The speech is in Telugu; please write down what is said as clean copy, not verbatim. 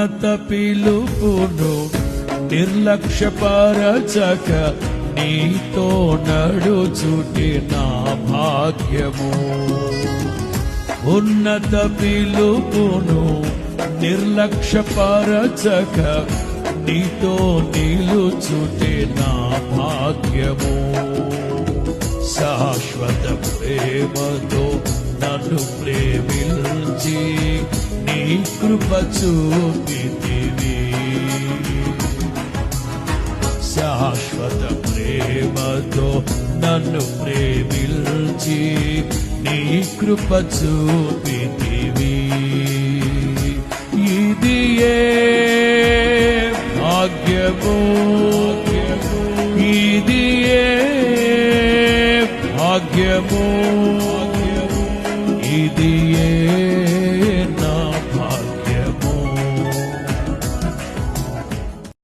ఉన్నత పిలుపును నిర్లక్ష్యపరచక నీతో నడుచుటి నా భాగ్యము. ఉన్నత పిలుపును నిర్లక్ష్యపరచక నీతో నిలుచుటే నా భాగ్యము. శాశ్వత ప్రేమతో నన్ను ప్రేమించి నీ కృప చూపితివి. శాశ్వత ప్రేమతో నన్ను ప్రేమించి నీ కృప చూపితివి. ఇది ఏ భాగ్యము